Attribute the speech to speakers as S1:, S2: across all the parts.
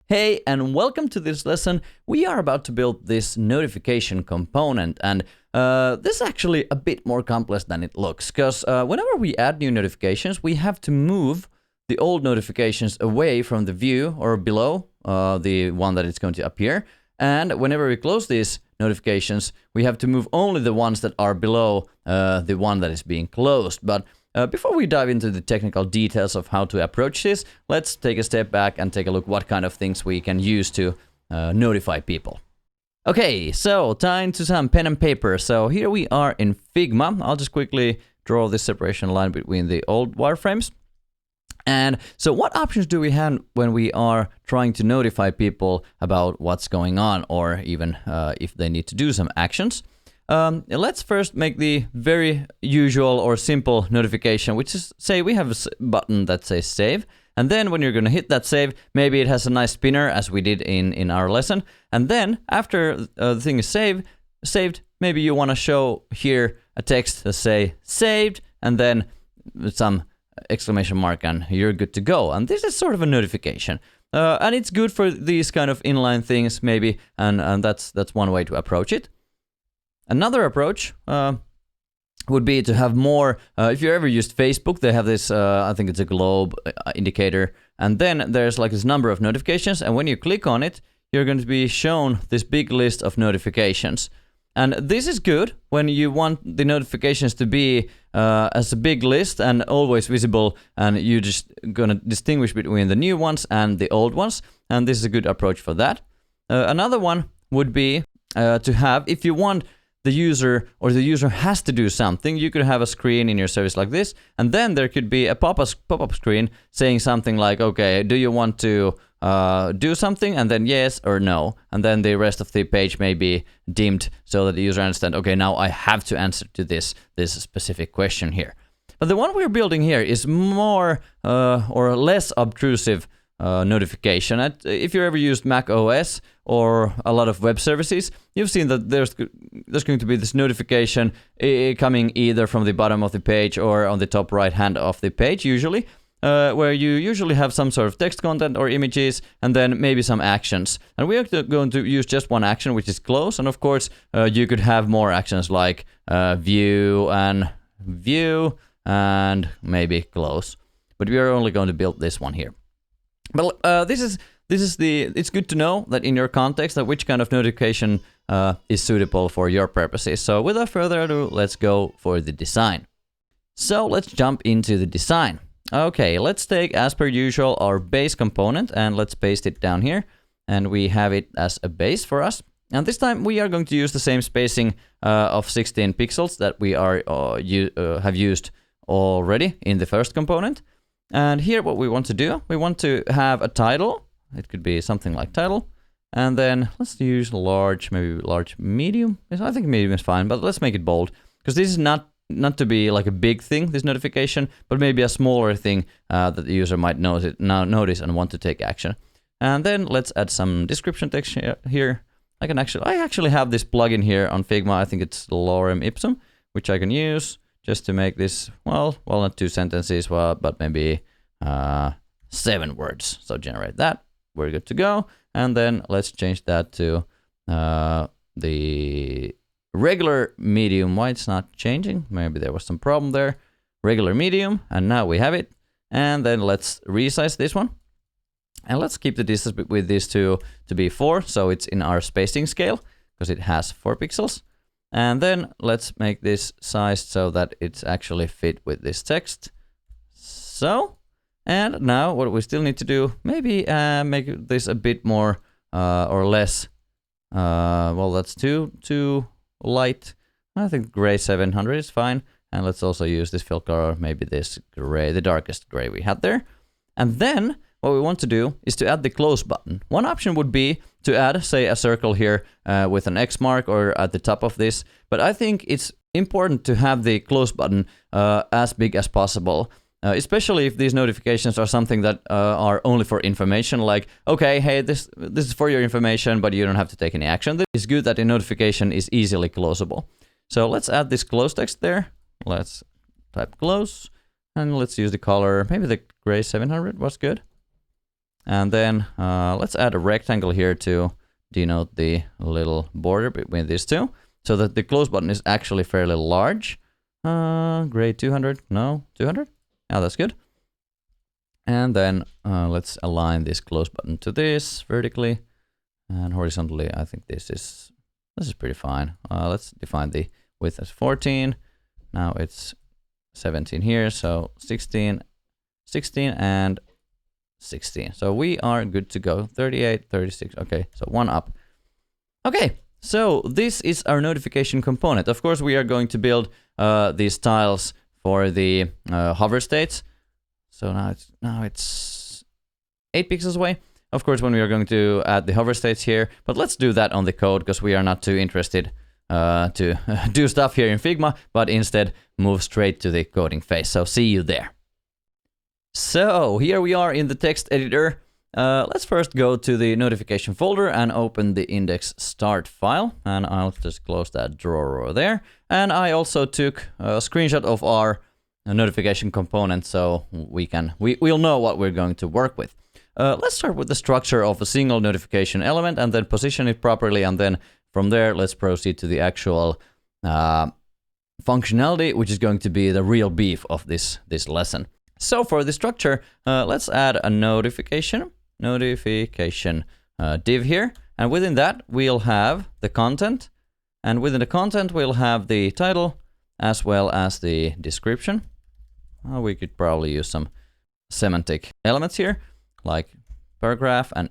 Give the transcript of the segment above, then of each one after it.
S1: Hey, and welcome to this lesson. We are about to build this notification component, and this is actually a bit more complex than it looks, because whenever we add new notifications, we have to move the old notifications away from the view or below the one that is going to appear. And whenever we close these notifications, we have to move only the ones that are below the one that is being closed. But before we dive into the technical details of how to approach this, let's take a step back and take a look what kind of things we can use to notify people. Okay, so time to some pen and paper. So here we are in Figma. I'll just quickly draw this separation line between the old wireframes. And so what options do we have when we are trying to notify people about what's going on, or even if they need to do some actions? Let's first make the very usual or simple notification, which is, say we have a button that says save. And then when you're going to hit that save, maybe it has a nice spinner as we did in our lesson. And then after the thing is saved, maybe you want to show here a text that say saved and then some exclamation mark and you're good to go. And this is sort of a notification. And it's good for these kind of inline things maybe, and that's one way to approach it. Another approach would be to have more, if you ever used Facebook, they have this, I think it's a globe indicator, and then there's like this number of notifications, and when you click on it, you're going to be shown this big list of notifications. And this is good when you want the notifications to be as a big list and always visible, and you're just going to distinguish between the new ones and the old ones, and this is a good approach for that. Another one would be to have, if you want the user or the user has to do something, you could have a screen in your service like this, and then there could be a pop-up screen saying something like, okay, do you want to do something, and then yes or no, and then the rest of the page may be dimmed so that the user understands, okay, now I have to answer to this specific question here. But the one we're building here is more or less obtrusive notification. If you ever used Mac OS or a lot of web services, you've seen that there's going to be this notification coming either from the bottom of the page or on the top right hand of the page usually, where you usually have some sort of text content or images and then maybe some actions. And we are going to use just one action, which is close, and of course you could have more actions like view and maybe close, but we are only going to build this one here. But it's good to know that in your context that which kind of notification is suitable for your purposes. So without further ado, let's go for the design. So let's jump into the design. Okay, let's take, as per usual, our base component and let's paste it down here. And we have it as a base for us. And this time we are going to use the same spacing of 16 pixels that we have used already in the first component. And here what we want to do, we want to have a title. It could be something like title. And then let's use large, maybe large medium. I think medium is fine, but let's make it bold. Because this is not to be like a big thing, this notification, but maybe a smaller thing that the user might notice and want to take action. And then let's add some description text here. I actually have this plugin here on Figma. I think it's Lorem Ipsum, which I can use just to make this, well, not 2 sentences, but maybe 7 words. So generate that. We're good to go. And then let's change that to the regular medium. Why it's not changing? Maybe there was some problem there. Regular medium, and now we have it. And then let's resize this one. And let's keep the distance with these two to be 4, so it's in our spacing scale, because it has 4 pixels. And then let's make this sized so that it's actually fit with this text. So, and now what we still need to do, maybe make this a bit more or less, well, that's too light. I think gray 700 is fine. And let's also use this fill color, maybe this gray, the darkest gray we had there. And then what we want to do is to add the close button. One option would be to add, say, a circle here with an X mark or at the top of this. But I think it's important to have the close button as big as possible, especially if these notifications are something that are only for information, like, okay, hey, this is for your information, but you don't have to take any action. It's good that a notification is easily closable. So let's add this close text there. Let's type close, and let's use the color, maybe the gray 700 was good. And then let's add a rectangle here to denote the little border between these two, so that the close button is actually fairly large. Grade 200, no, 200? Yeah, that's good. And then let's align this close button to this vertically, and horizontally I think this is pretty fine. Let's define the width as 14. Now it's 17 here, so 16, 16, and 16. So we are good to go. 38, 36. Okay, so one up. Okay, so this is our notification component. Of course, we are going to build these tiles for the hover states. So now it's 8 pixels away. Of course, when we are going to add the hover states here, but let's do that on the code because we are not too interested to do stuff here in Figma, but instead move straight to the coding phase. So see you there. So here we are in the text editor. Let's first go to the notification folder and open the index start file. And I'll just close that drawer there. And I also took a screenshot of our notification component so we'll know what we're going to work with. Let's start with the structure of a single notification element and then position it properly. And then from there, let's proceed to the actual functionality, which is going to be the real beef of this lesson. So for the structure, let's add a notification div here. And within that, we'll have the content. And within the content, we'll have the title as well as the description. We could probably use some semantic elements here, like paragraph and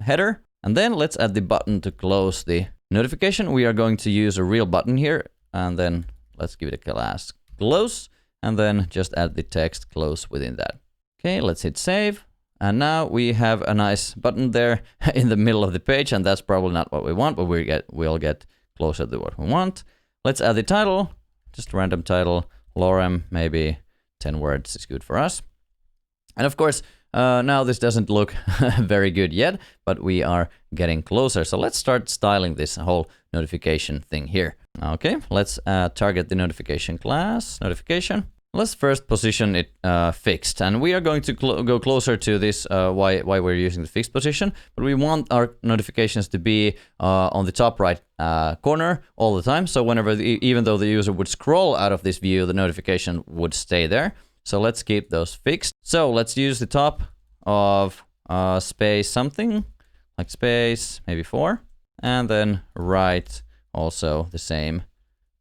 S1: header. And then let's add the button to close the notification. We are going to use a real button here. And then let's give it a class close. And then just add the text close within that. Okay, let's hit save. And now we have a nice button there in the middle of the page, and that's probably not what we want, but we'll get closer to what we want. Let's add the title, just a random title, lorem, maybe 10 words is good for us. And of course, now this doesn't look very good yet, but we are getting closer. So let's start styling this whole notification thing here. Okay, let's target the notification class, notification. Let's first position it fixed, and we are going to go closer to this, why we're using the fixed position, but we want our notifications to be on the top right corner all the time. So whenever, even though the user would scroll out of this view, the notification would stay there. So let's keep those fixed. So let's use the top of space something, like space maybe 4, and then right also the same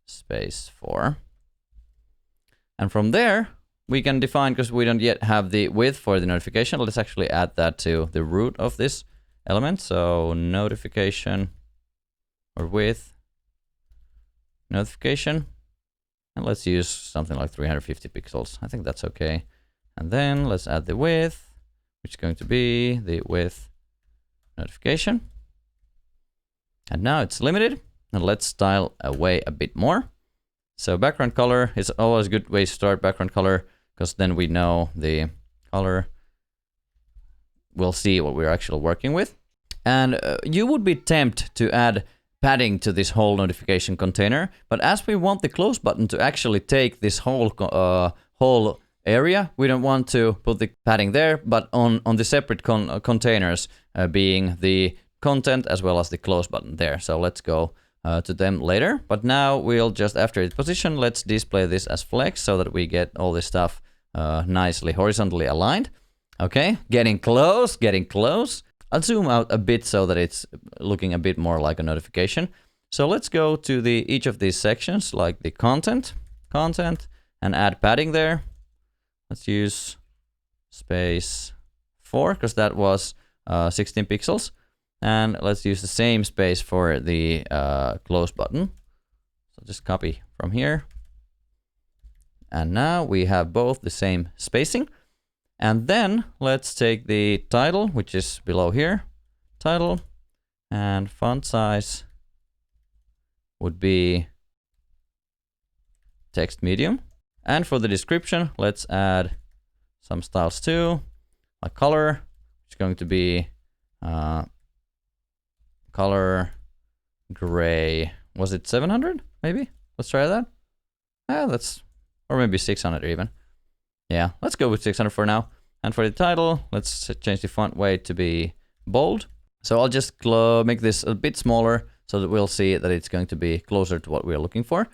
S1: space 4. And from there, we can define, because we don't yet have the width for the notification, let's actually add that to the root of this element. So notification or width, notification. And let's use something like 350 pixels. I think that's okay. And then let's add the width, which is going to be the width notification. And now it's limited. And let's style away a bit more. So background color is always a good way to start background color, because then we know the color. We'll see what we're actually working with. And you would be tempted to add padding to this whole notification container, but as we want the close button to actually take this whole area, we don't want to put the padding there, but on the separate containers, being the content as well as the close button there. So let's go to them later, but now we'll just, after its position, let's display this as flex so that we get all this stuff nicely horizontally aligned. Okay, getting close. I'll zoom out a bit so that it's looking a bit more like a notification. So let's go to each of these sections, like the content, and add padding there. Let's use space 4, because that was 16 pixels. And let's use the same space for the close button. So just copy from here. And now we have both the same spacing. And then let's take the title, which is below here, title, and font size would be text medium. And for the description, let's add some styles too, like color, which is going to be color gray. Was it 700? Maybe. Let's try that. Yeah, or maybe 600 even. Yeah, let's go with 600 for now. And for the title, let's change the font weight to be bold. So I'll just make this a bit smaller so that we'll see that it's going to be closer to what we're looking for.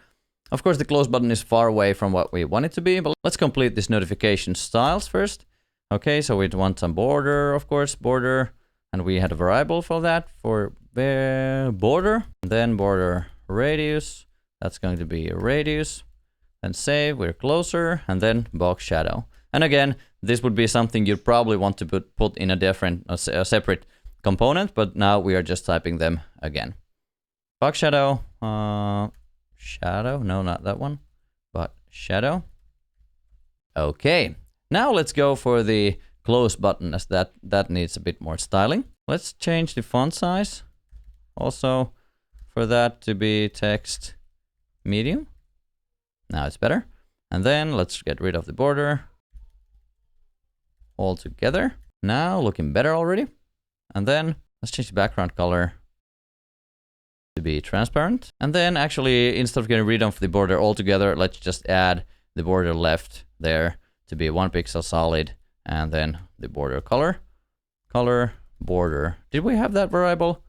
S1: Of course, the close button is far away from what we want it to be, but let's complete this notification styles first. Okay, so we want some border, of course, border, and we had a variable for that, for border, then border radius, that's going to be a radius, then save, we're closer, and then box shadow. And again, this would be something you'd probably want to put in a separate component, but now we are just typing them again. Box shadow, shadow, no, not that one, but shadow. Okay, now let's go for the close button, as that needs a bit more styling. Let's change the font size also for that to be text medium. Now it's better. And then let's get rid of the border altogether. Now looking better already. And then let's change the background color to be transparent. And then actually, instead of getting rid of the border altogether, let's just add the border left there to be 1 pixel solid, and then the border color, border. Did we have that variable?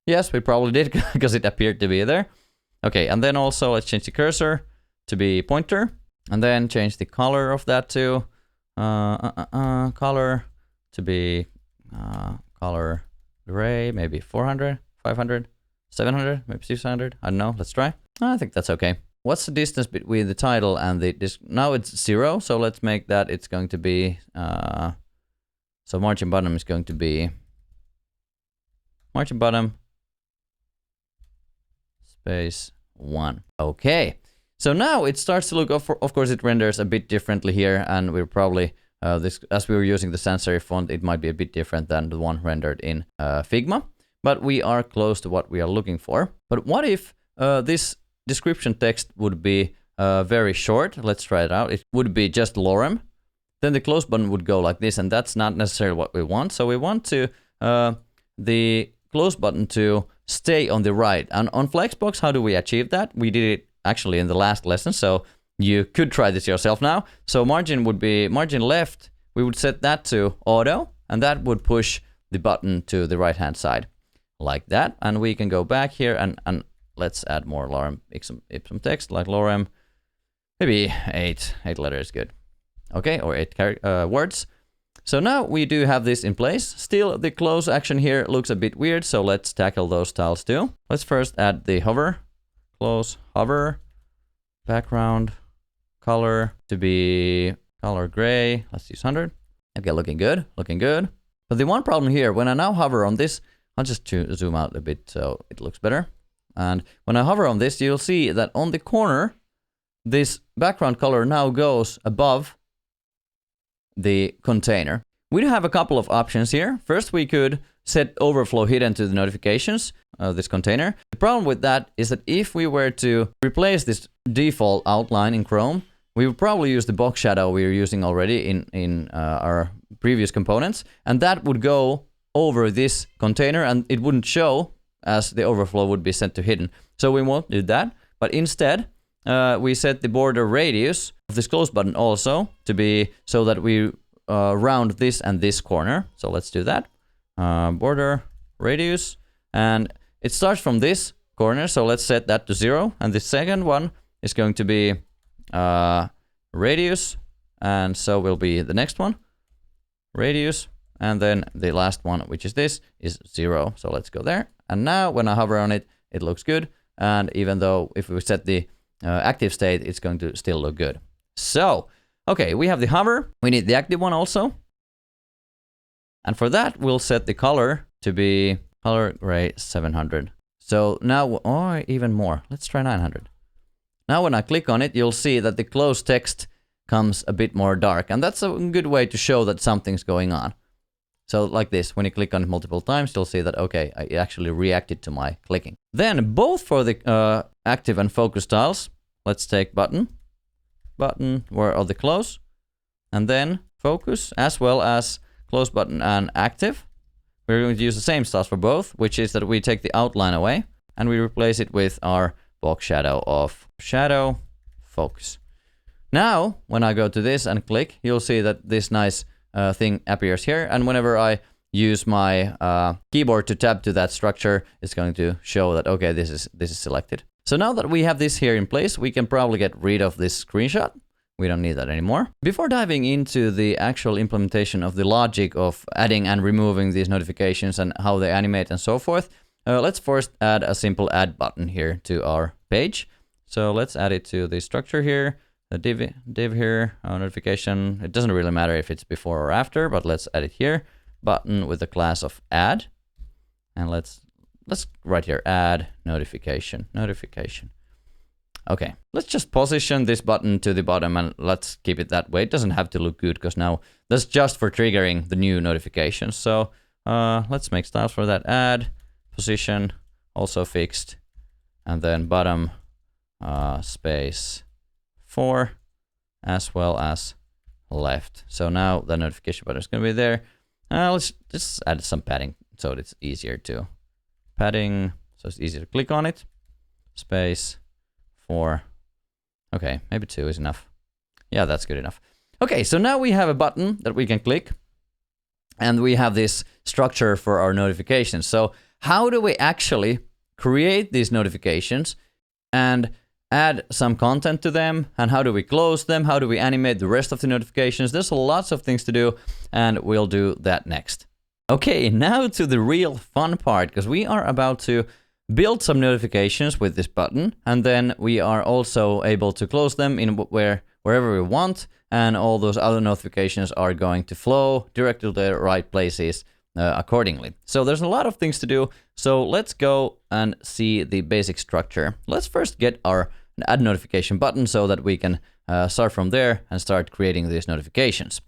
S1: Yes, we probably did, because it appeared to be there. Okay, and then also let's change the cursor to be pointer, and then change the color of that to color to be color gray, maybe 400, 500, 700, maybe 600. I don't know. Let's try. I think that's okay. What's the distance between the title and the disc? Now it's 0, so let's make that it's going to be so margin bottom is going to be margin bottom space 1. Okay. So now it starts to look, of course it renders a bit differently here, and we're probably, as we were using the sans serif font, it might be a bit different than the one rendered in Figma, but we are close to what we are looking for. But what if this description text would be very short? Let's try it out. It would be just lorem. Then the close button would go like this, and that's not necessarily what we want. So we want to the close button to stay on the right. And on Flexbox, how do we achieve that? We did it actually in the last lesson, so you could try this yourself now. So margin would be margin left. We would set that to auto, and that would push the button to the right hand side like that. And we can go back here and let's add more lorem ipsum text, like lorem, maybe 8 letters, good. Okay, or 8 words. So now we do have this in place. Still, the close action here looks a bit weird, so let's tackle those styles too. Let's first add the hover, close, hover, background, color to be color gray. Let's use 100. Okay, looking good, looking good. But the one problem here, when I now hover on this, I'll just zoom out a bit so it looks better. And when I hover on this, you'll see that on the corner, this background color now goes above the container. We do have a couple of options here. First, we could set overflow hidden to the notifications of this container. The problem with that is that if we were to replace this default outline in Chrome, we would probably use the box shadow we are using already in our previous components, and that would go over this container and it wouldn't show as the overflow would be set to hidden. So we won't do that, but instead we set the border radius of this close button also to be so that we round this and this corner. So let's do that. Border radius, and it starts from this corner, so let's set that to 0, and the second one is going to be radius, and so will be the next one, radius, and then the last one, which is this, is 0. So let's go there, and now when I hover on it, it looks good, and even though if we set the active state, it's going to still look good. So, okay, we have the hover, we need the active one also, and for that, we'll set the color to be color gray 700. So now, or even more, let's try 900. Now when I click on it, you'll see that the close text comes a bit more dark, and that's a good way to show that something's going on. So like this, when you click on it multiple times, you'll see that, okay, I actually reacted to my clicking. Then both for the active and focus styles, let's take button, where are the close, and then focus, as well as close button and active. We're going to use the same styles for both, which is that we take the outline away and we replace it with our box shadow of shadow focus. Now, when I go to this and click, you'll see that this nice thing appears here, and whenever I use my keyboard to tab to that structure, it's going to show that, okay, this is selected. So now that we have this here in place, we can probably get rid of this screenshot. We don't need that anymore. Before diving into the actual implementation of the logic of adding and removing these notifications and how they animate and so forth, let's first add a simple add button here to our page. So let's add it to the structure here, the div here, notification. It doesn't really matter if it's before or after, but let's add it here. Button with the class of add. And let's write here, add notification. Okay, let's just position this button to the bottom and let's keep it that way. It doesn't have to look good because now that's just for triggering the new notifications. So let's make styles for that. Add, position, also fixed, and then bottom space 4 as well as left. So now the notification button is going to be there. Let's just add some padding so it's easier to padding, so it's easier to click on it. Space 4. Okay, maybe 2 is enough. Yeah, that's good enough. Okay, so now we have a button that we can click, and we have this structure for our notifications. So how do we actually create these notifications and add some content to them, and how do we close them? How do we animate the rest of the notifications? There's lots of things to do, and we'll do that next. Okay, now to the real fun part, because we are about to build some notifications with this button, and then we are also able to close them in wherever we want, and all those other notifications are going to flow directly to the right places accordingly. So there's a lot of things to do, so let's go and see the basic structure. Let's first get our add notification button so that we can start from there and start creating these notifications.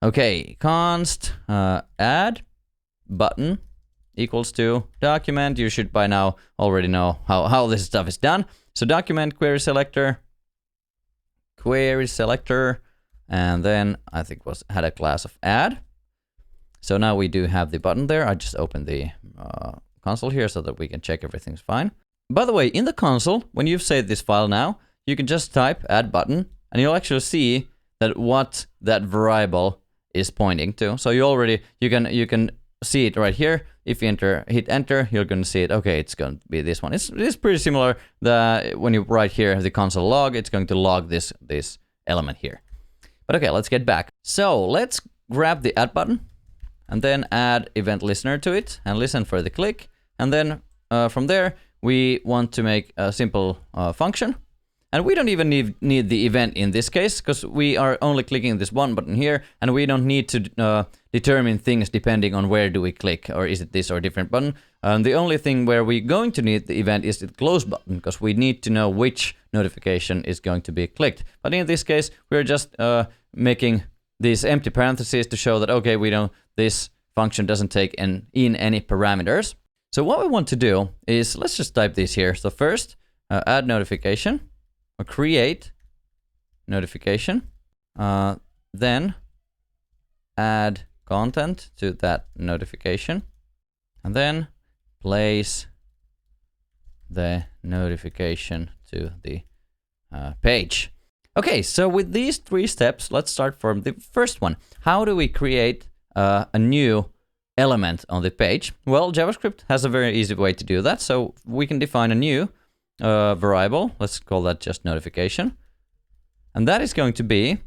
S1: Okay, const add button equals to document. You should by now already know how this stuff is done. So document query selector, and then I think had a class of add. So now we do have the button there. I just opened the console here so that we can check everything's fine. By the way, in the console, when you've saved this file now, you can just type add button, and you'll actually see that what that variable is pointing to. So you can see it right here. If you hit enter, you're going to see it. Okay, it's going to be this one. It's pretty similar. When you write here the console log, it's going to log this element here. But okay, let's get back. So let's grab the add button and then add event listener to it and listen for the click. And then from there, we want to make a simple function. And we don't even need the event in this case, because we are only clicking this one button here, and we don't need to determine things depending on where do we click, or is it this or a different button. The only thing where we're going to need the event is the close button, because we need to know which notification is going to be clicked. But in this case, we're just making these empty parentheses to show that, okay, this function doesn't take in any parameters. So what we want to do is, let's just type this here. So first, add notification. Create notification, then add content to that notification, and then place the notification to the page. Okay, so with these 3 steps, let's start from the first one. How do we create a new element on the page? Well, JavaScript has a very easy way to do that. So we can define a new variable. Let's call that just notification. And that is going to be,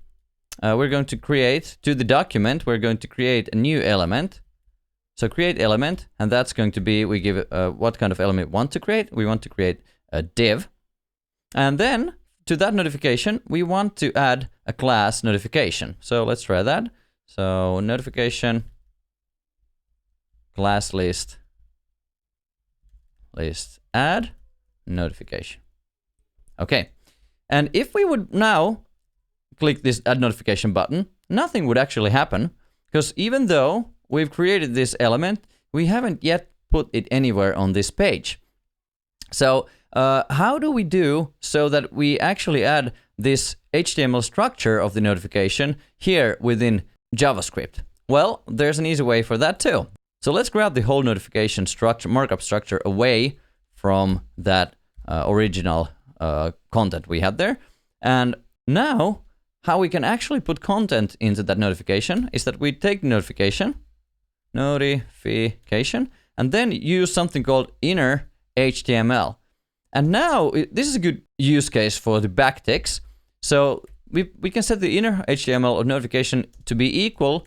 S1: we're going to create to the document, we're going to create a new element. So create element, and that's going to be, we give what kind of element we want to create. We want to create a div. And then to that notification, we want to add a class notification. So let's try that. So notification, class list add notification. Okay, and if we would now click this add notification button, nothing would actually happen, because even though we've created this element, we haven't yet put it anywhere on this page. So how do we do so that we actually add this HTML structure of the notification here within JavaScript? Well, there's an easy way for that too. So let's grab the whole notification structure, markup structure, away from that original content we had there. And now how we can actually put content into that notification is that we take the notification, and then use something called inner HTML. And now this is a good use case for the backticks. So we can set the inner HTML of notification to be equal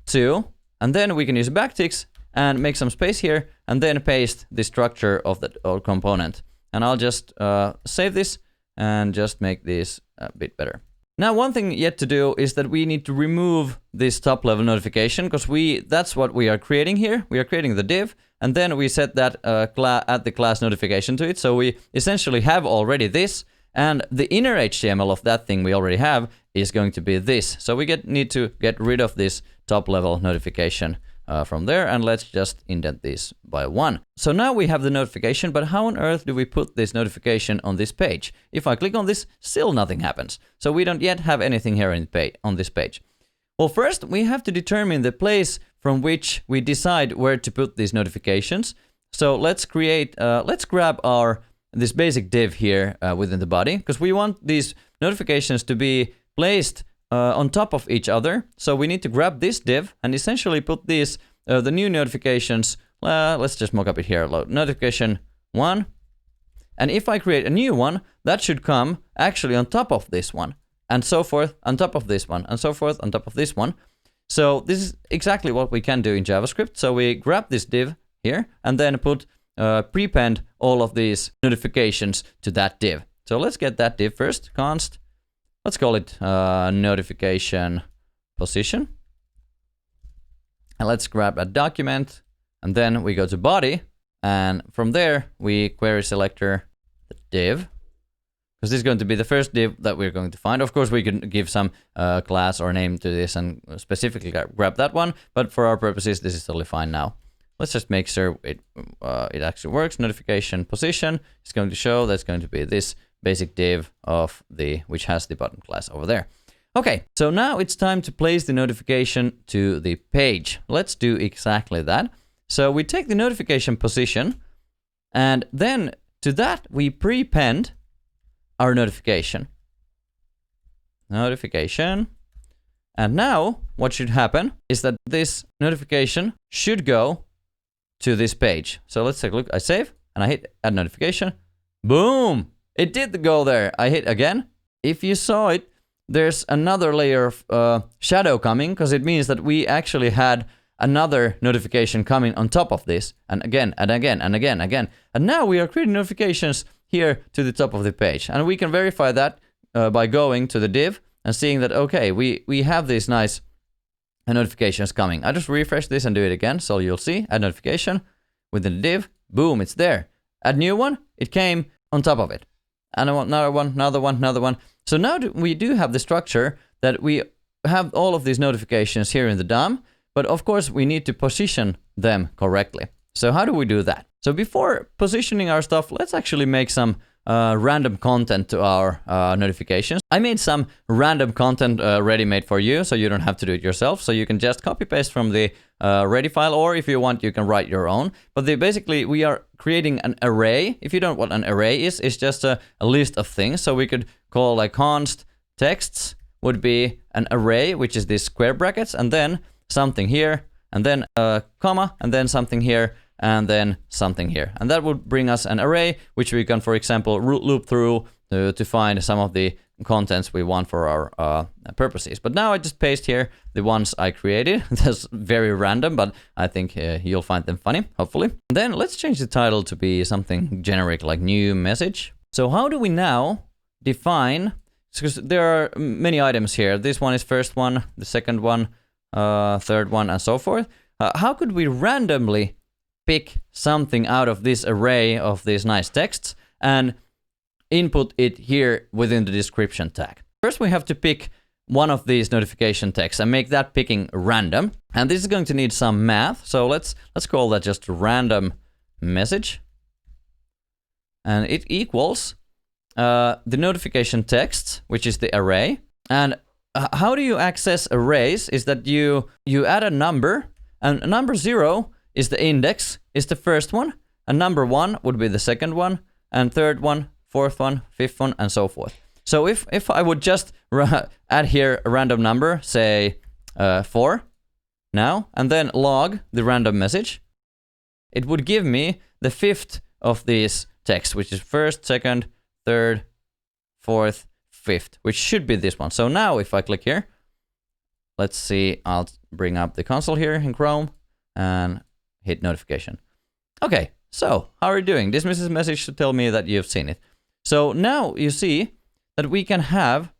S1: to, and then we can use backticks and make some space here, and then paste the structure of that component. And I'll just save this and just make this a bit better. Now, one thing yet to do is that we need to remove this top level notification, because that's what we are creating here. We are creating the div, and then we set that add the class notification to it. So we essentially have already this, and the inner HTML of that thing we already have is going to be this. So we need to get rid of this top level notification from there, and let's just indent this by 1. So now we have the notification, but how on earth do we put this notification on this page? If I click on this, still nothing happens. So we don't yet have anything here on this page. Well, first we have to determine the place from which we decide where to put these notifications. So let's grab this basic div here within the body, because we want these notifications to be placed on top of each other. So we need to grab this div and essentially put these, the new notifications, let's just mock up it here, notification 1. And if I create a new one, that should come actually on top of this one, and so forth on top of this one, and so forth on top of this one. So this is exactly what we can do in JavaScript. So we grab this div here and then put prepend all of these notifications to that div. So let's get that div first, const. Let's call it notification position. And let's grab a document, and then we go to body, and from there we query selector the div, because this is going to be the first div that we're going to find. Of course, we can give some class or name to this and specifically grab that one, but for our purposes, this is totally fine now. Let's just make sure it actually works. Notification position is going to show that's going to be this basic div of which has the button class over there. Okay, so now it's time to place the notification to the page. Let's do exactly that. So we take the notification position, and then to that we prepend our notification. And now what should happen is that this notification should go to this page. So let's take a look. I save and I hit add notification. Boom! It did go there. I hit again. If you saw it, there's another layer of shadow coming, because it means that we actually had another notification coming on top of this, and again, and again, and again, again. And now we are creating notifications here to the top of the page. And we can verify that by going to the div and seeing that, okay, we have these nice notifications coming. I just refresh this and do it again, so you'll see, add notification within the div, boom, it's there. Add new one, it came on top of it. And I want another one, another one, another one. So now we do have the structure that we have all of these notifications here in the DOM, but of course we need to position them correctly. So how do we do that? So before positioning our stuff, let's actually make some random content to our notifications. I made some random content ready-made for you, so you don't have to do it yourself. So you can just copy-paste from the ready file, or if you want, you can write your own. But basically, we are creating an array. If you don't know what an array is, it's just a list of things. So we could call like const texts would be an array, which is these square brackets, and then something here, and then a comma, and then something here, and then something here. And that would bring us an array, which we can, for example, loop through to find some of the contents we want for our purposes. But now I just paste here the ones I created. That's very random, but I think you'll find them funny, hopefully. And then let's change the title to be something generic, like new message. So how do we now define, because there are many items here. This one is first one, the second one, third one, and so forth. How could we randomly pick something out of this array of these nice texts and input it here within the description tag? First, we have to pick one of these notification texts and make that picking random. And this is going to need some math. So let's call that just random message. And it equals the notification text, which is the array. And how do you access arrays is that you add a number, and number 0 is the index, is the first one, and number 1 would be the second one, and third one, fourth one, fifth one, and so forth. So if I would just add here a random number, say 4 now, and then log the random message, it would give me the fifth of these texts, which is first, second, third, fourth, fifth, which should be this one. So now if I click here, let's see, I'll bring up the console here in Chrome and hit notification. Okay, so how are you doing? This message should tell me that you've seen it. So now you see that we can have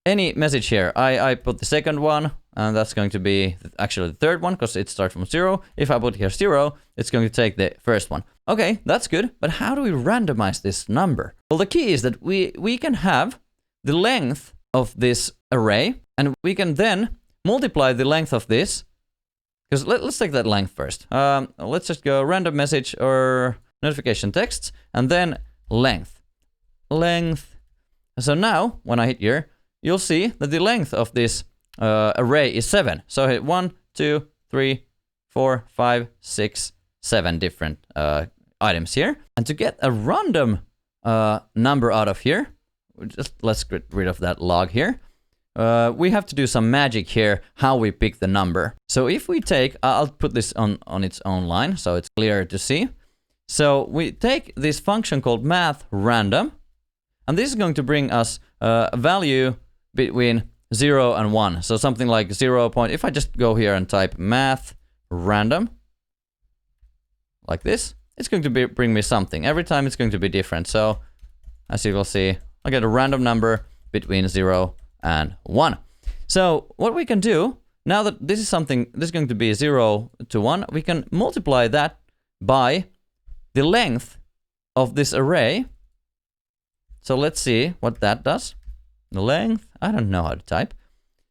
S1: any message here. I put the second one, and that's going to be actually the third one because it starts from 0. If I put here 0, it's going to take the first one. Okay, that's good, but how do we randomize this number? Well, the key is that we can have the length of this array, and we can then multiply the length of this, because let's take that length first. Let's just go random message or notification texts, and then length. So now, when I hit here, you'll see that the length of this array is 7. So I hit 1, 2, 3, 4, 5, 6, 7 different items here. And to get a random number out of here, let's get rid of that log here. We have to do some magic here, how we pick the number. So if we take, I'll put this on its own line so it's clearer to see. So we take this function called math random, and this is going to bring us a value between 0 and 1. So something like 0. If I just go here and type math random, like this, it's going to bring me something. Every time it's going to be different. So as you will see, I get a random number between 0 and 1. So what we can do, now that this is going to be 0 to 1, we can multiply that by the length of this array. So let's see what that does. The length, I don't know how to type.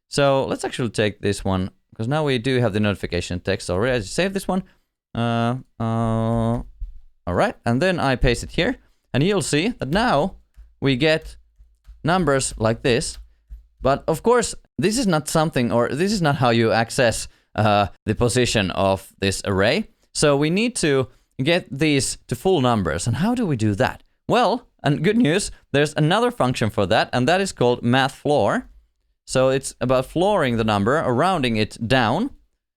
S1: So let's actually take this one, because now we do have the notification text already. I just save this one. All right, and then I paste it here, and you'll see that now we get numbers like this. But of course, this is not something, or this is not how you access the position of this array. So we need to get these to full numbers. And how do we do that? Well, and good news, there's another function for that, and that is called math floor. So it's about flooring the number or rounding it down.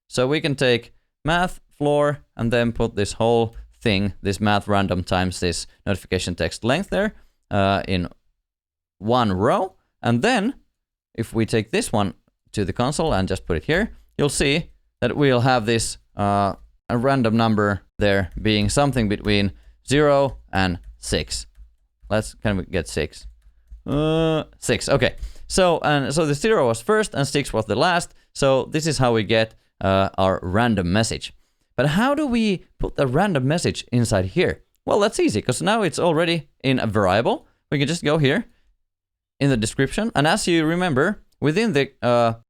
S1: So we can take math floor and then put this whole thing, this math random times this notification text length there in one row. And then if we take this one to the console and just put it here, you'll see that we'll have this a random number there being something between 0 and 6. Can we get 6? 6, okay. So the 0 was first and 6 was the last. So this is how we get our random message. But how do we put the random message inside here? Well, that's easy, because now it's already in a variable. We can just go here in the description. And as you remember, within the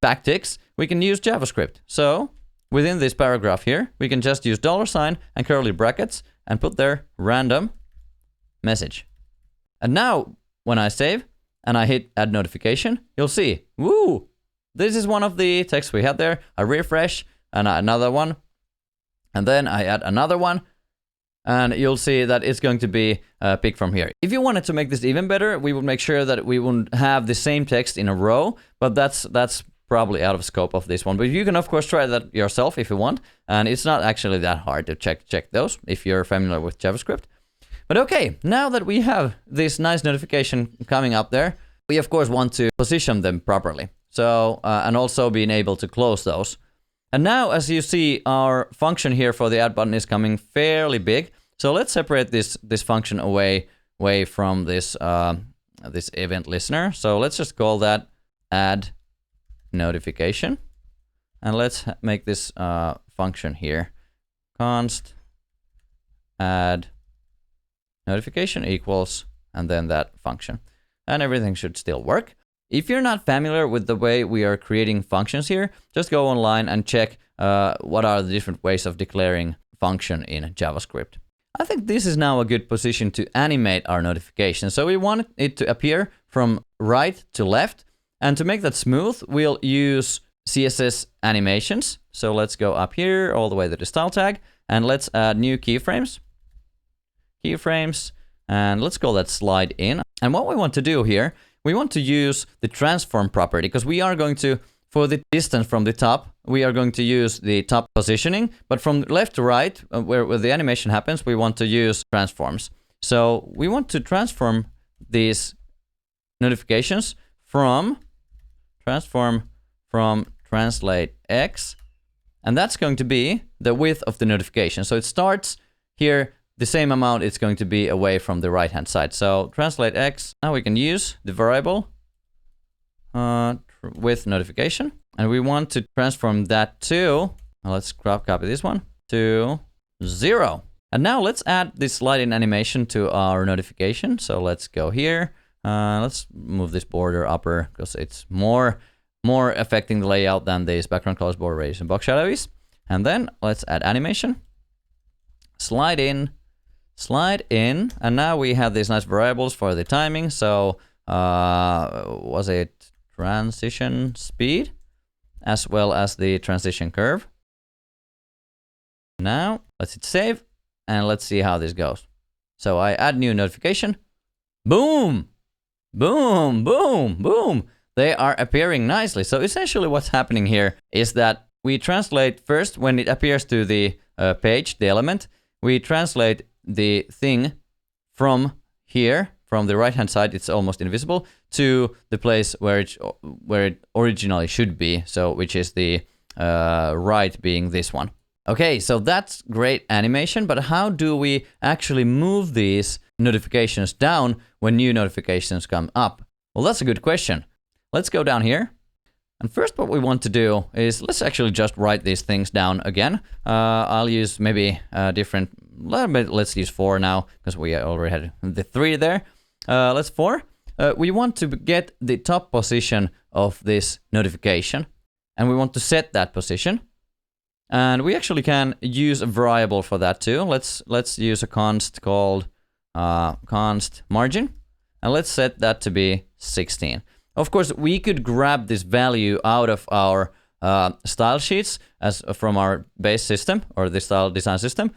S1: backticks, we can use JavaScript. So within this paragraph here, we can just use $ and curly brackets and put there random message. And now when I save and I hit add notification, you'll see, woo, this is one of the texts we had there. I refresh and another one, and then I add another one, and you'll see that it's going to be picked from here. If you wanted to make this even better, we would make sure that we wouldn't have the same text in a row, but that's probably out of scope of this one. But you can of course try that yourself if you want, and it's not actually that hard to check those if you're familiar with JavaScript. But okay, now that we have this nice notification coming up there, we of course want to position them properly. So, and also being able to close those. And now, as you see, our function here for the add button is coming fairly big. So let's separate this function away from this this event listener. So let's just call that add notification, and let's make this function here const add notification equals, and then that function, and everything should still work. If you're not familiar with the way we are creating functions here, just go online and check what are the different ways of declaring function in JavaScript. I think this is now a good position to animate our notification. So we want it to appear from right to left, and to make that smooth, we'll use CSS animations. So let's go up here all the way to the style tag, and let's add new keyframes, and let's call that slide in. And what we want to do here, we want to use the transform property because we are going to, for the distance from the top, we are going to use the top positioning, but from left to right, where the animation happens, we want to use transforms. So we want to transform these notifications from translate x, and that's going to be the width of the notification. So it starts here, the same amount it's going to be away from the right hand side. So translate x, now we can use the variable with notification, and we want to transform that to, let's copy this one, to 0. And now let's add this slide-in animation to our notification. So let's go here. Let's move this border upper because it's more affecting the layout than this background colors, border radius, and box shadow is. And then let's add animation. Slide in, and now we have these nice variables for the timing. So was it transition speed as well as the transition curve? Now let's hit save and let's see how this goes. So I add new notification. Boom! Boom, boom, boom. They are appearing nicely. So essentially what's happening here is that we translate first when it appears to the page, the element, we translate the thing from here, from the right hand side, it's almost invisible, to the place where it originally should be, so which is the right being this one. Okay, so that's great animation, but how do we actually move these notifications down when new notifications come up? Well, that's a good question. Let's go down here. And first what we want to do is let's actually just write these things down again. I'll use maybe a different, let's use 4 now because we already had the 3 there. Let's 4. We want to get the top position of this notification and we want to set that position. And we actually can use a variable for that too. Let's use a const called const margin, and let's set that to be 16. Of course, we could grab this value out of our style sheets as from our base system or the style design system.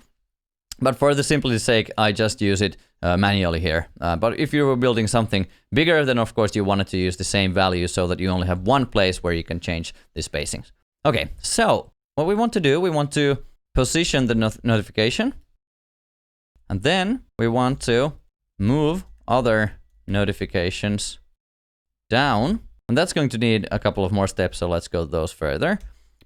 S1: But for the simplicity's sake, I just use it manually here. But if you were building something bigger, then of course you wanted to use the same value so that you only have one place where you can change the spacings. Okay, so what we want to do, we want to position the notification, and then we want to move other notifications down, and that's going to need a couple of more steps, so let's go those further.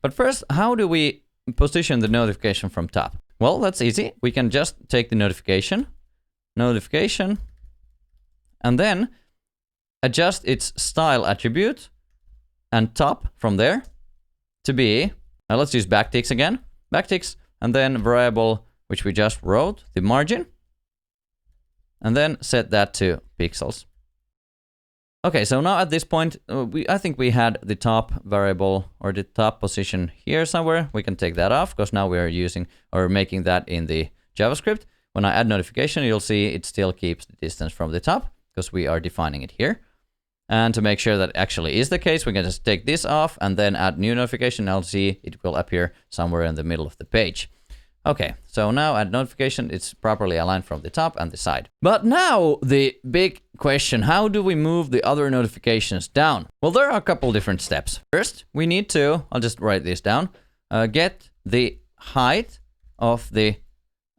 S1: But first, how do we position the notification from top? Well, that's easy. We can just take the notification, and then adjust its style attribute and top from there to be, now let's use backticks again, backticks, and then variable which we just wrote, the margin, and then set that to pixels. Okay, so now at this point, I think we had the top variable or the top position here somewhere. We can take that off because now we are using or making that in the JavaScript. When I add notification, you'll see it still keeps the distance from the top because we are defining it here. And to make sure that actually is the case, we can just take this off and then add new notification. I'll see it will appear somewhere in the middle of the page. Okay, so now add notification, it's properly aligned from the top and the side. But now the big question, how do we move the other notifications down? Well, there are a couple different steps. First, we need to, I'll just write this down, get the height of the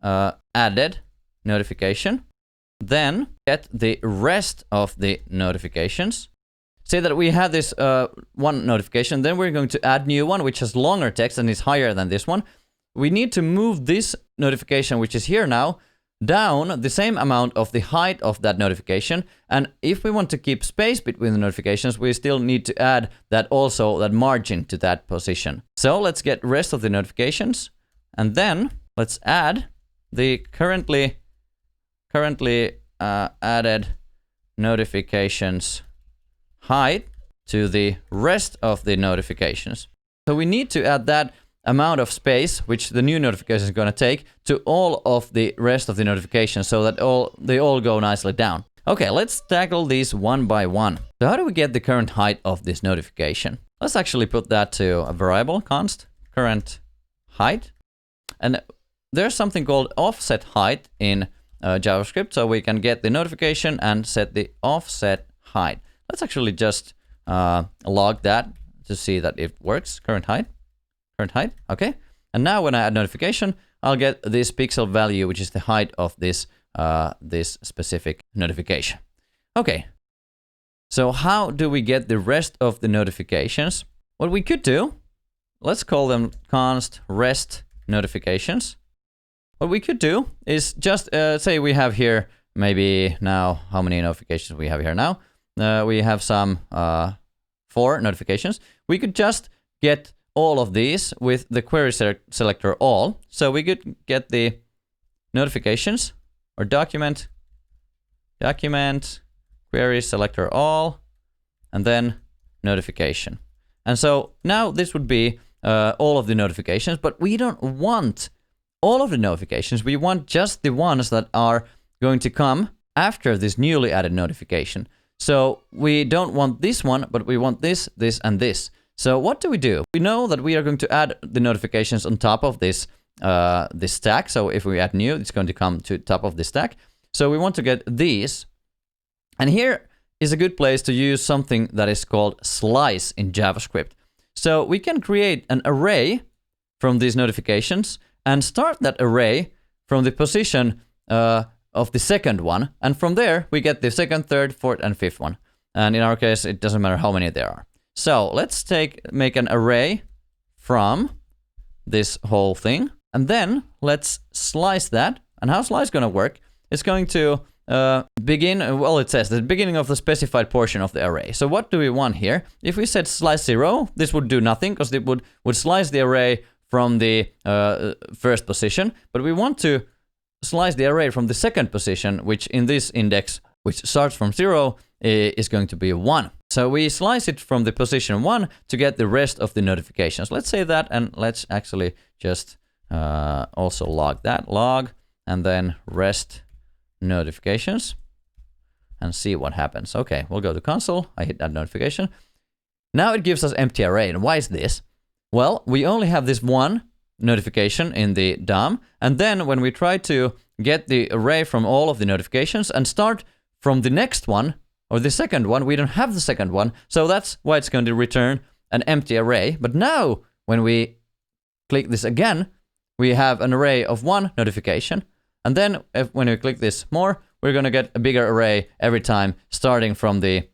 S1: added notification. Then get the rest of the notifications. Say that we have this one notification, then we're going to add new one, which has longer text and is higher than this one. We need to move this notification, which is here now, down the same amount of the height of that notification. And if we want to keep space between the notifications, we still need to add that also, that margin to that position. So let's get rest of the notifications. And then let's add the currently added notifications height to the rest of the notifications. So we need to add that amount of space, which the new notification is going to take, to all of the rest of the notifications so that they all go nicely down. Okay, let's tackle these one by one. So how do we get the current height of this notification? Let's actually put that to a variable, const current height. And there's something called offset height in JavaScript, so we can get the notification and set the offset height. let's actually just log that to see that it works. Current height, okay. And now when I add notification, I'll get this pixel value, which is the height of this this specific notification. Okay. So how do we get the rest of the notifications? What we could do, let's call them const rest notifications. What we could do is just say we have here maybe now, how many notifications we have here now? We have some 4 notifications. We could just get all of these with the query selector all. So we could get the notifications or document, query selector all, and then notification. And so now this would be all of the notifications, but we don't want all of the notifications. We want just the ones that are going to come after this newly added notification. So we don't want this one, but we want this, this, and this. So what do? We know that we are going to add the notifications on top of this this stack. So if we add new, it's going to come to top of the stack. So we want to get these. And here is a good place to use something that is called slice in JavaScript. So we can create an array from these notifications and start that array from the position of the second one. And from there, we get the second, third, fourth, and fifth one. And in our case, it doesn't matter how many there are. So let's make an array from this whole thing. And then let's slice that. And how slice is going to work? It's going to begin, well, it says the beginning of the specified portion of the array. So what do we want here? If we said slice 0, this would do nothing because it would slice the array from the first position. But we want to slice the array from the second position, which in this index, which starts from 0, is going to be 1. So we slice it from the position 1 to get the rest of the notifications. Let's say that, and let's actually just also log that, log, and then rest notifications, and see what happens. Okay, we'll go to console. I hit that notification. Now it gives us empty array. And why is this? Well, we only have this one notification in the DOM, and then when we try to get the array from all of the notifications and start from the next one, or the second one, we don't have the second one, so that's why it's going to return an empty array. But now, when we click this again, we have an array of 1 notification, and then when we click this more, we're going to get a bigger array every time, starting from the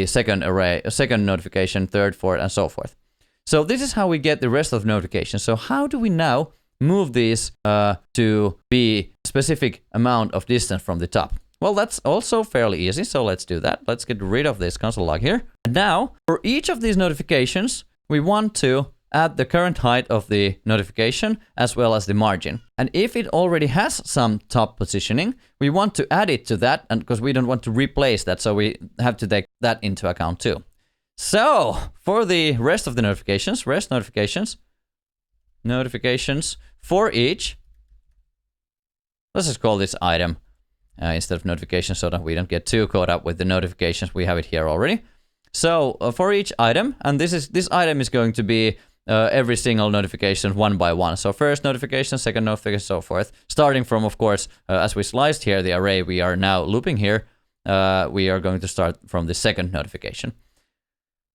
S1: second array, second notification, third, fourth, and so forth. So this is how we get the rest of notifications. So how do we now move these to be a specific amount of distance from the top? Well, that's also fairly easy, so let's do that. Let's get rid of this console log here. And now, for each of these notifications, we want to add the current height of the notification as well as the margin. And if it already has some top positioning, we want to add it to that, and because we don't want to replace that, so we have to take that into account too. So, for the rest of the notifications, rest notifications for each, let's just call this item instead of notification so that we don't get too caught up with the notifications. We have it here already. So, for each item, and this item is going to be every single notification one by one. So first notification, second notification, so forth. Starting from, of course, as we sliced here, the array we are now looping here, we are going to start from the second notification.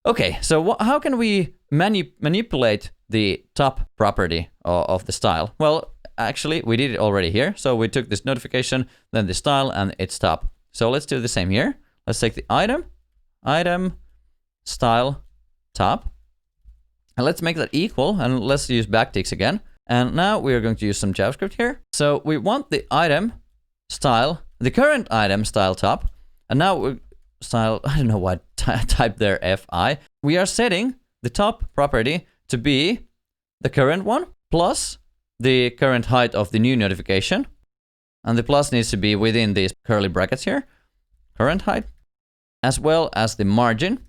S1: Okay, so how can we manipulate the top property of the style? Well, actually, we did it already here. So we took this notification, then the style, and its top. So let's do the same here. Let's take the item, style, top. And let's make that equal, and let's use backticks again. And now we are going to use some JavaScript here. So we want the item style, the current item style top, and now we style, I don't know why I typed there fi. We are setting the top property to be the current one plus the current height of the new notification. And the plus needs to be within these curly brackets here, current height, as well as the margin.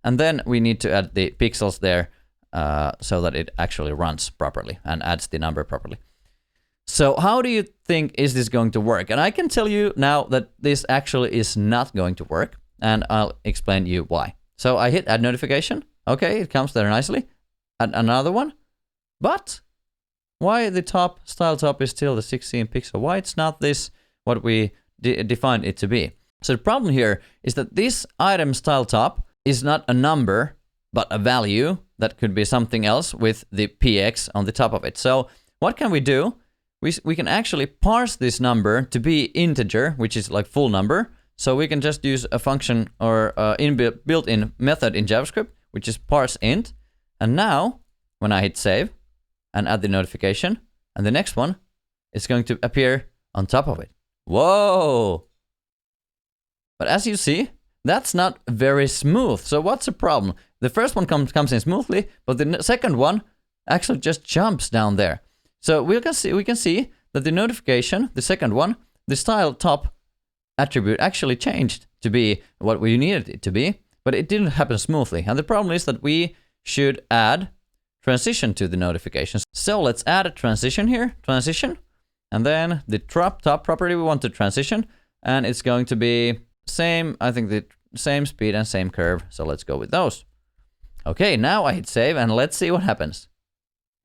S1: And then we need to add the pixels there so that it actually runs properly and adds the number properly. So how do you think is this going to work? And I can tell you now that this actually is not going to work, and I'll explain you why. So I hit add notification. Okay, it comes there nicely. Add another one. But why the top style top is still the 16 pixel? Why it's not this what we defined it to be? So the problem here is that this item style top is not a number, but a value that could be something else with the px on the top of it. So what can we do? We can actually parse this number to be integer, which is like full number. So we can just use a function or built-in method in JavaScript, which is parse int. And now, when I hit save and add the notification, and the next one is going to appear on top of it. Whoa! But as you see, that's not very smooth. So what's the problem? The first one comes in smoothly, but the second one actually just jumps down there. So we can see that the notification, the second one, the style top attribute actually changed to be what we needed it to be, but it didn't happen smoothly. And the problem is that we should add transition to the notifications. So let's add a transition here, transition, and then the top property we want to transition, and it's going to be same, I think the same speed and same curve. So let's go with those. Okay, now I hit save and let's see what happens.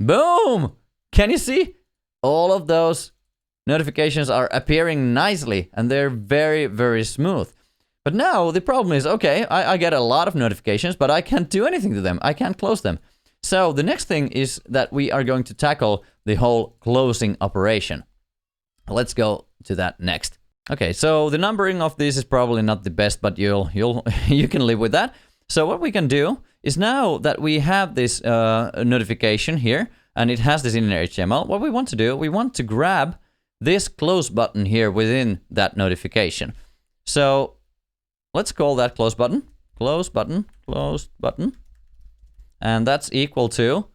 S1: Boom! Can you see? All of those notifications are appearing nicely and they're very, very smooth. But now the problem is, okay, I get a lot of notifications, but I can't do anything to them. I can't close them. So the next thing is that we are going to tackle the whole closing operation. Let's go to that next. Okay, so the numbering of this is probably not the best, but you can live with that. So what we can do is now that we have this notification here, and it has this inner HTML, what we want to do, we want to grab this close button here within that notification. So let's call that close button, close button, closed button. And that's equal to,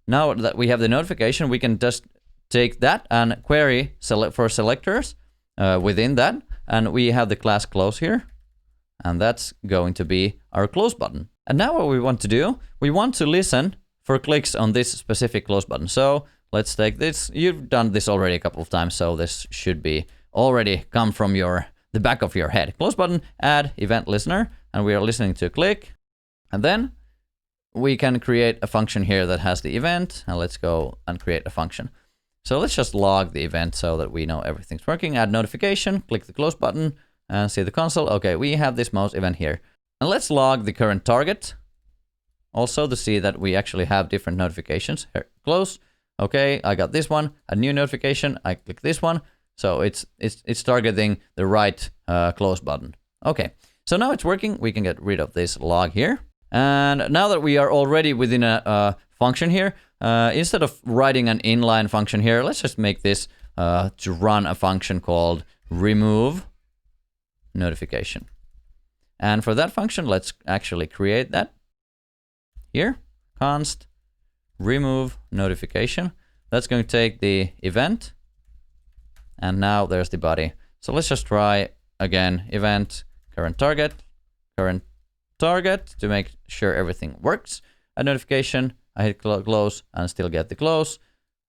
S1: now that we have the notification, we can just take that and query for selectors within that. And we have the class close here. And that's going to be our close button. And now what we want to do, we want to listen for clicks on this specific close button. So let's take this. You've done this already a couple of times, so this should be already come from the back of your head. Close button, add event listener, and we are listening to a click. And then we can create a function here that has the event, and let's go and create a function. So let's just log the event so that we know everything's working. Add notification, click the close button, and see the console. Okay, we have this mouse event here. And let's log the current target. Also to see that we actually have different notifications. Here, close. Okay, I got this one. A new notification. I click this one. So it's targeting the right close button. Okay, so now it's working. We can get rid of this log here. And now that we are already within a function here, instead of writing an inline function here, let's just make this to run a function called remove notification. And for that function, let's actually create that here. Const remove notification. That's going to take the event. And now there's the body. So let's just try again, event current target to make sure everything works. A notification, I hit close and still get the close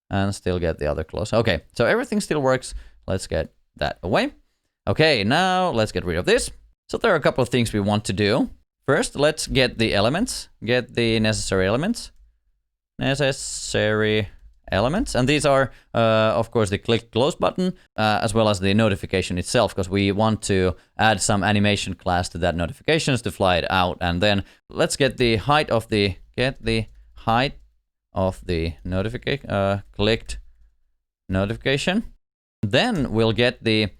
S1: and still get the other close. Okay, so everything still works. Let's get that away. Okay, now let's get rid of this. So there are a couple of things we want to do. First, let's get the elements, get the necessary elements. And these are, of course, the click close button, as well as the notification itself, because we want to add some animation class to that notifications to fly it out. And then let's get the height of the, clicked notification. Then we'll get the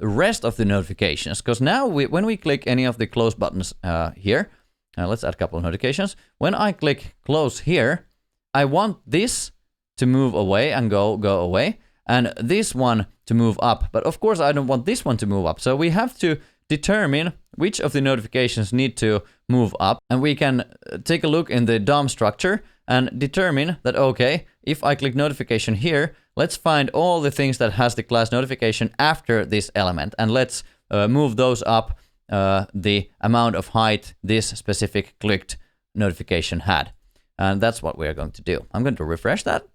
S1: rest of the notifications, because now when we click any of the close buttons here, let's add a couple of notifications. When I click close here, I want this to move away and go away, and this one to move up. But of course, I don't want this one to move up. So we have to determine which of the notifications need to move up, and we can take a look in the DOM structure and determine that, okay, if I click notification here, let's find all the things that has the class notification after this element, and let's move those up the amount of height this specific clicked notification had. And that's what we're going to do. I'm going to refresh that.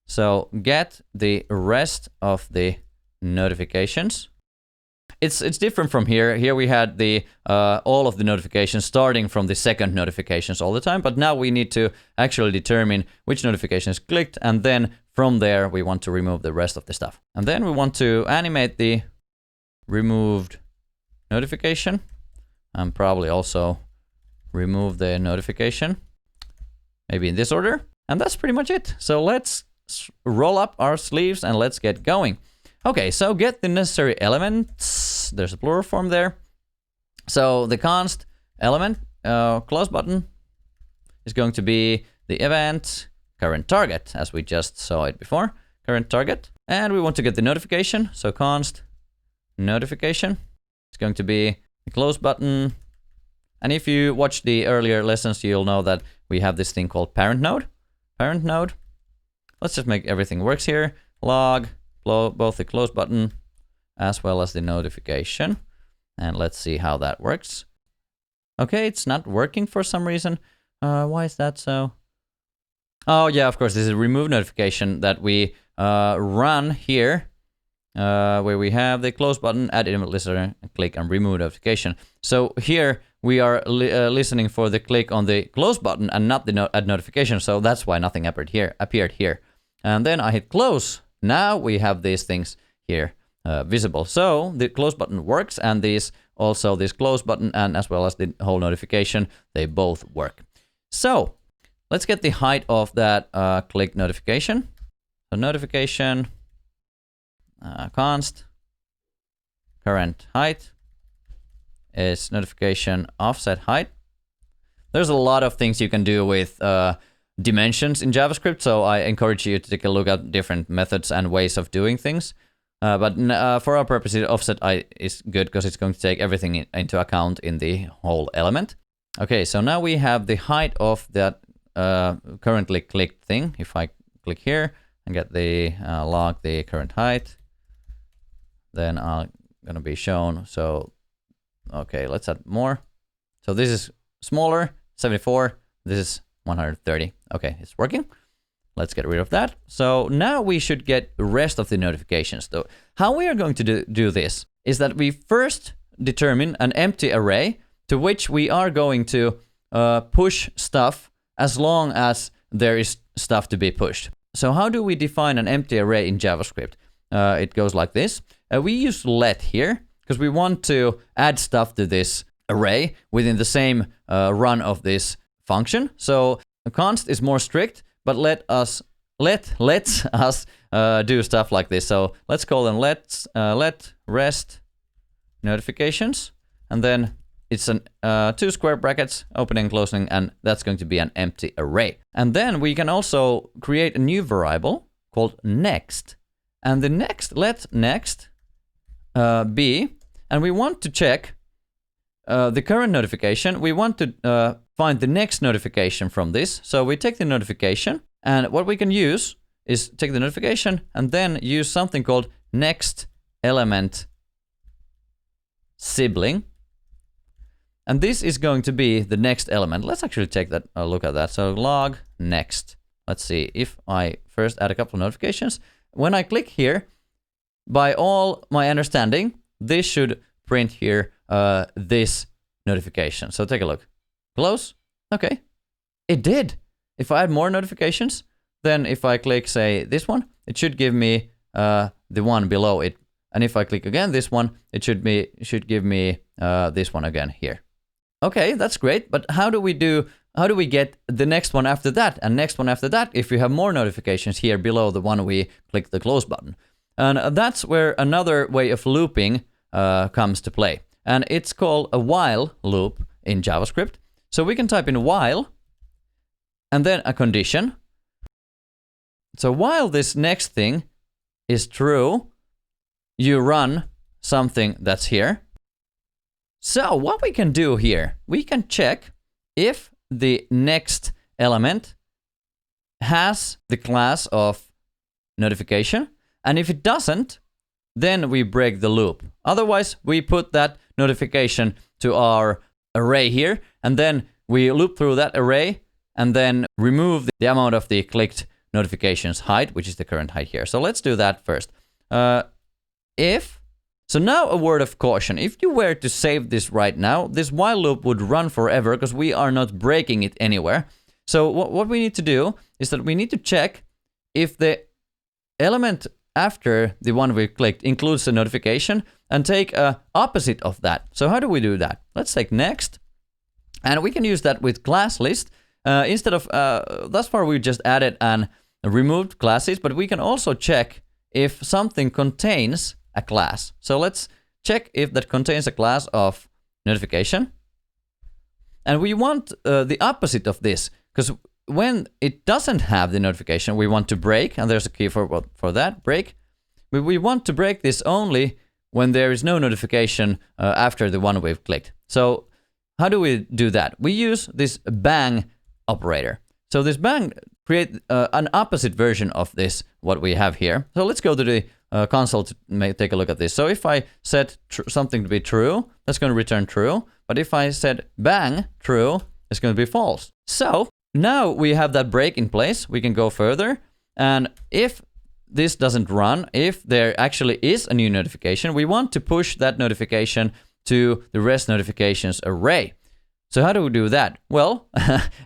S1: So get the rest of the notifications. It's different from here. Here we had the all of the notifications starting from the second notifications all the time, but now we need to actually determine which notifications clicked, and then from there we want to remove the rest of the stuff. And then we want to animate the removed notification, and probably also remove the notification, maybe in this order. And that's pretty much it. So let's roll up our sleeves and let's get going. Okay, so get the necessary elements. There's a plural form there. So the const element close button is going to be the event current target, as we just saw it before, current target. And we want to get the notification. So const notification is going to be the close button. And if you watch the earlier lessons, you'll know that we have this thing called parent node. Parent node. Let's just make everything works here. Log both the close button as well as the notification. And let's see how that works. Okay, it's not working for some reason. Why is that so? Oh yeah, of course, this is a remove notification that we run here, where we have the close button, add element listener, click and remove notification. So here we are listening for the click on the close button and not the add notification. So that's why nothing appeared here. And then I hit close. Now we have these things here visible. So the close button works, and this close button and as well as the whole notification, they both work. So let's get the height of that click notification. So notification const current height is notification offset height. There's a lot of things you can do with dimensions in JavaScript, so I encourage you to take a look at different methods and ways of doing things. But for our purposes, offset height is good because it's going to take everything into account in the whole element. Okay, so now we have the height of that currently clicked thing. If I click here and get the log the current height, then I'm gonna be shown. So okay, let's add more. So this is smaller, 74. This is 130. Okay, it's working. Let's get rid of that. So now we should get the rest of the notifications. So how we are going to do this is that we first determine an empty array to which we are going to push stuff as long as there is stuff to be pushed. So how do we define an empty array in JavaScript? It goes like this. We use let here because we want to add stuff to this array within the same run of this function. So const is more strict, but lets us do stuff like this. So let's call them let rest notifications, and then it's an 2 square brackets, opening and closing, and that's going to be an empty array. And then we can also create a new variable called next. And the let next be, and we want to check the current notification. We want to find the next notification from this. So we take the notification, and what we can use is take the notification and then use something called next element sibling. And this is going to be the next element. Let's actually take that a look at that. So log next. Let's see if I first add a couple of notifications. When I click here, by all my understanding, this should print here this notification. So take a look. Close. Okay. It did. If I add more notifications, then if I click, say, this one, it should give me the one below it. And if I click again this one, it should give me this one again here. Okay, that's great. But how do we get the next one after that and next one after that if we have more notifications here below the one we click the close button? And that's where another way of looping comes to play. And it's called a while loop in JavaScript. So we can type in while and then a condition. So while this next thing is true, you run something that's here. So what we can do here, we can check if the next element has the class of notification. And if it doesn't, then we break the loop. Otherwise, we put that notification to our array here, and then we loop through that array and then remove the amount of the clicked notifications height, which is the current height here. So let's do that first. So now a word of caution. If you were to save this right now, this while loop would run forever because we are not breaking it anywhere. So what we need to do is that we need to check if the element after the one we clicked includes a notification and take a opposite of that. So how do we do that? Let's take next. And we can use that with class list. Instead of, thus far we just added and removed classes, but we can also check if something contains a class. So let's check if that contains a class of notification. And we want the opposite of this, because when it doesn't have the notification, we want to break, and there's a key for that, break. We want to break this only when there is no notification after the one we've clicked. So how do we do that? We use this bang operator. So this bang create an opposite version of this, what we have here. So let's go to the console to take a look at this. So if I set something to be true, that's going to return true. But if I said bang true, it's going to be false. So now we have that break in place. We can go further. And if this doesn't run, if there actually is a new notification, we want to push that notification to the REST notifications array. So how do we do that? Well,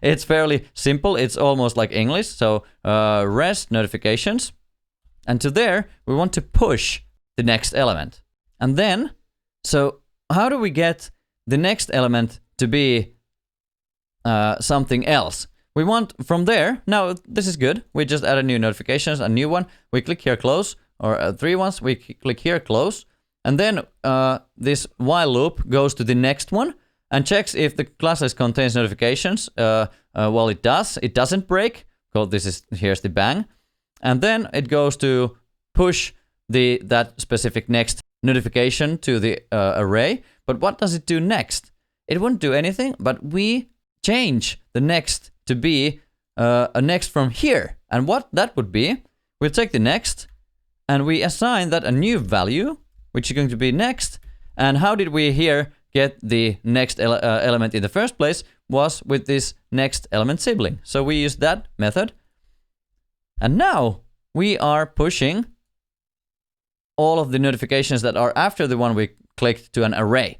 S1: it's fairly simple. It's almost like English. So REST notifications. And to there, we want to push the next element. And then, so how do we get the next element to be something else? We want from there, now this is good. We just added new notifications, a new one. We click here, close, or 3 ones. We click here, close. And then this while loop goes to the next one and checks if the class list contains notifications. Well, it does. It doesnn't break. So here's the bang. And then it goes to push that specific next notification to the array. But what does it do next? It won't do anything, but we change the next to be a next from here. And what that would be, we'll take the next and we assign that a new value, which is going to be next. And how did we here get the next element in the first place? Was with this next element sibling. So we use that method. And now we are pushing all of the notifications that are after the one we clicked to an array.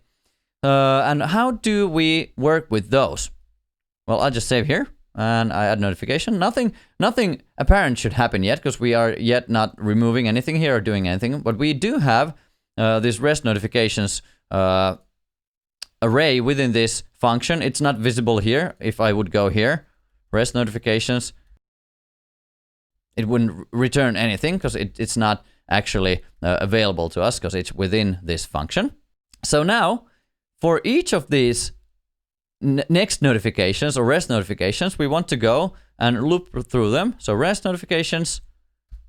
S1: And how do we work with those? Well, I'll just save here and I add notification. Nothing apparent should happen yet because we are yet not removing anything here or doing anything. But we do have this REST notifications array within this function. It's not visible here. If I would go here, REST notifications, it wouldn't return anything because it's not actually available to us because it's within this function. So now, for each of these next notifications or REST notifications, we want to go and loop through them. So REST notifications,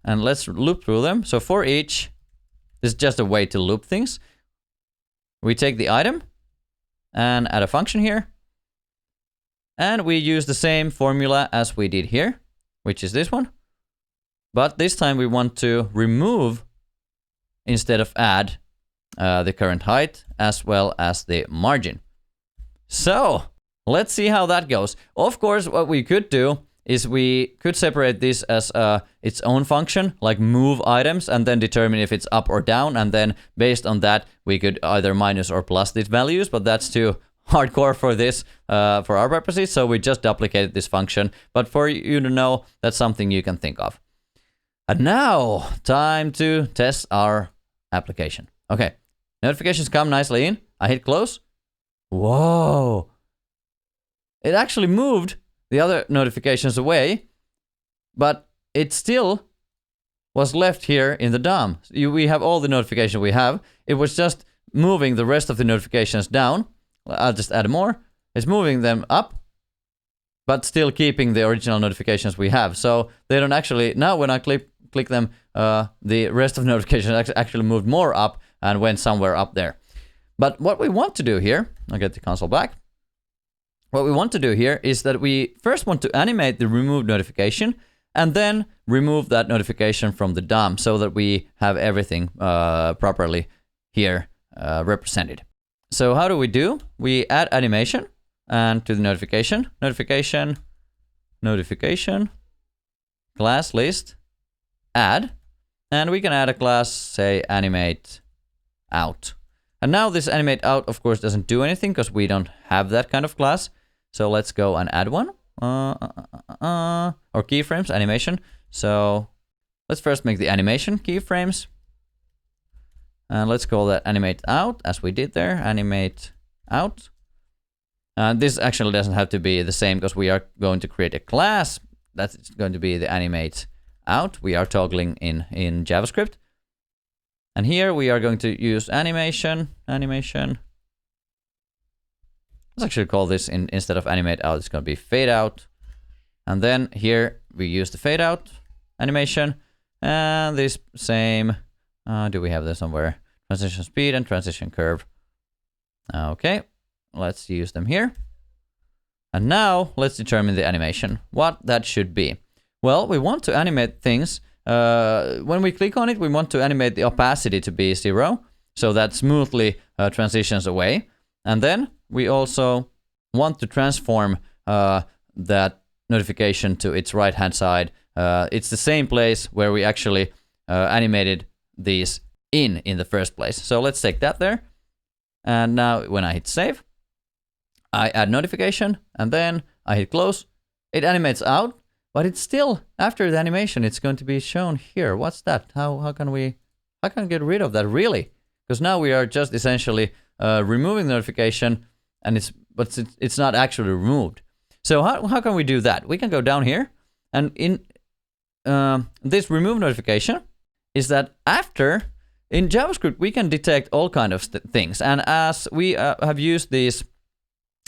S1: and let's loop through them. So for each, this is just a way to loop things. We take the item and add a function here. And we use the same formula as we did here, which is this one. But this time we want to remove instead of add the current height as well as the margin. So let's see how that goes. Of course, what we could do is we could separate this as its own function, like move items, and then determine if it's up or down. And then based on that, we could either minus or plus these values, but that's too hardcore for this, for our purposes. So we just duplicated this function. But for you to know, that's something you can think of. And now, time to test our application. Okay, notifications come nicely in. I hit close. Whoa! It actually moved the other notifications away, but it still was left here in the DOM. We have all the notifications we have. It was just moving the rest of the notifications down. I'll just add more. It's moving them up, but still keeping the original notifications we have. So they don't actually, now when I click them, the rest of the notifications actually moved more up and went somewhere up there. But what we want to do here, I'll get the console back. What we want to do here is that we first want to animate the remove notification and then remove that notification from the DOM so that we have everything properly here represented. So how do we do? We add animation and to the notification, class list, add, and we can add a class, say animate out. And now this animate out, of course, doesn't do anything because we don't have that kind of class. So let's go and add one, or keyframes animation. So let's first make the animation keyframes. And let's call that animate out, as we did there, animate out. This actually doesn't have to be the same because we are going to create a class that's going to be the animate out. We are toggling in JavaScript. And here we are going to use animation. Let's actually call this, instead of animate out, it's going to be fade out. And then here we use the fade out animation. And this same, do we have this somewhere? Transition speed and transition curve. Okay, let's use them here. And now let's determine the animation, what that should be. Well, we want to animate things. When we click on it, we want to animate the opacity to be 0, so that smoothly transitions away. And then we also want to transform that notification to its right-hand side. It's the same place where we actually animated these in the first place. So let's take that there. And now when I hit save, I add notification, and then I hit close. It animates out, but it's still, after the animation, it's going to be shown here. What's that? How can we get rid of that, really? Because now we are just essentially removing the notification, and it's not actually removed. So how can we do that? We can go down here, and in this remove notification is that after, in JavaScript, we can detect all kind of things. And as we have used these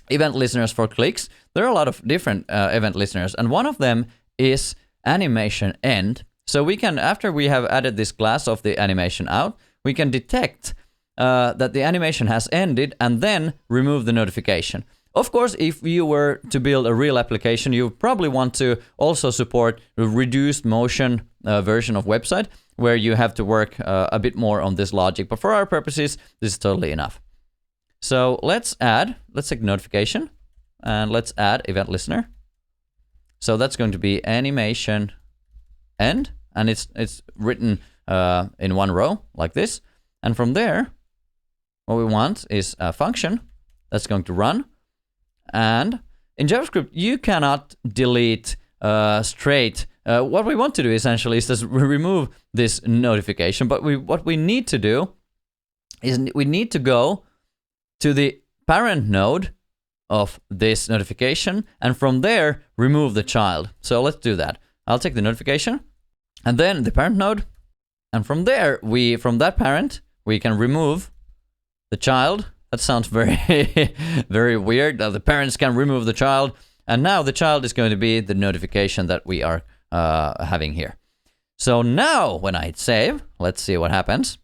S1: event listeners for clicks, there are a lot of different event listeners, and one of them is animation end. So we can, after we have added this class of the animation out, we can detect that the animation has ended and then remove the notification. Of course, if you were to build a real application, you probably want to also support a reduced motion version of website, where you have to work a bit more on this logic. But for our purposes, this is totally enough. So let's take notification, and let's add event listener. So that's going to be animation end, and it's written in one row like this. And from there, what we want is a function that's going to run. And in JavaScript, you cannot delete straight. What we want to do essentially is just remove this notification. But what we need to do is we need to go to the parent node of this notification, and from there remove the child. So let's do that. I'll take the notification and then the parent node, and from there from that parent we can remove the child. That sounds very very weird. The parents can remove the child, and now the child is going to be the notification that we are having here. So now when I hit save, let's see what happens.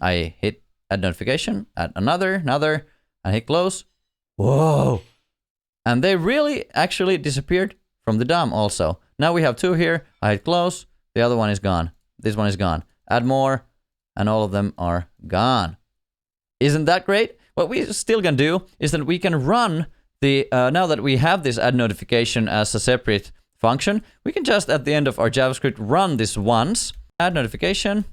S1: I hit add notification, add another, and hit close. Whoa! And they really actually disappeared from the DOM also. Now we have two here. I hit close. The other one is gone. This one is gone. Add more, and all of them are gone. Isn't that great? What we still can do is that we can run the, now that we have this add notification as a separate function, we can just at the end of our JavaScript run this once, add notification,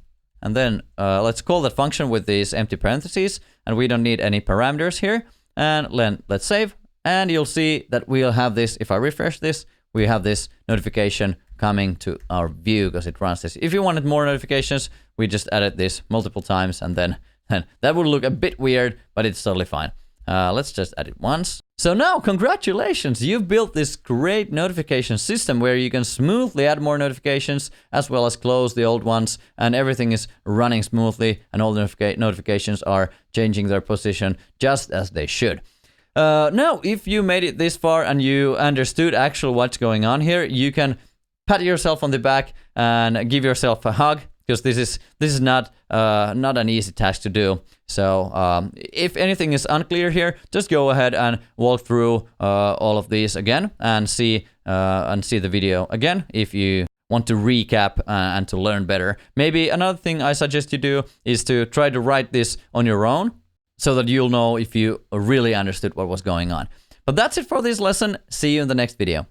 S1: and then let's call that function with these empty parentheses, and we don't need any parameters here. And then let's save, and you'll see that we'll have this. If I refresh this, we have this notification coming to our view because it runs this. If you wanted more notifications, we just added this multiple times, and then that would look a bit weird, but it's totally fine. Let's just add it once. So now, congratulations! You've built this great notification system where you can smoothly add more notifications as well as close the old ones, and everything is running smoothly, and all the notifications are changing their position just as they should. Now, if you made it this far and you understood actually what's going on here, you can pat yourself on the back and give yourself a hug, because this is not an easy task to do. So if anything is unclear here, just go ahead and walk through all of these again and see the video again if you want to recap and to learn better. Maybe another thing I suggest you do is to try to write this on your own so that you'll know if you really understood what was going on. But that's it for this lesson. See you in the next video.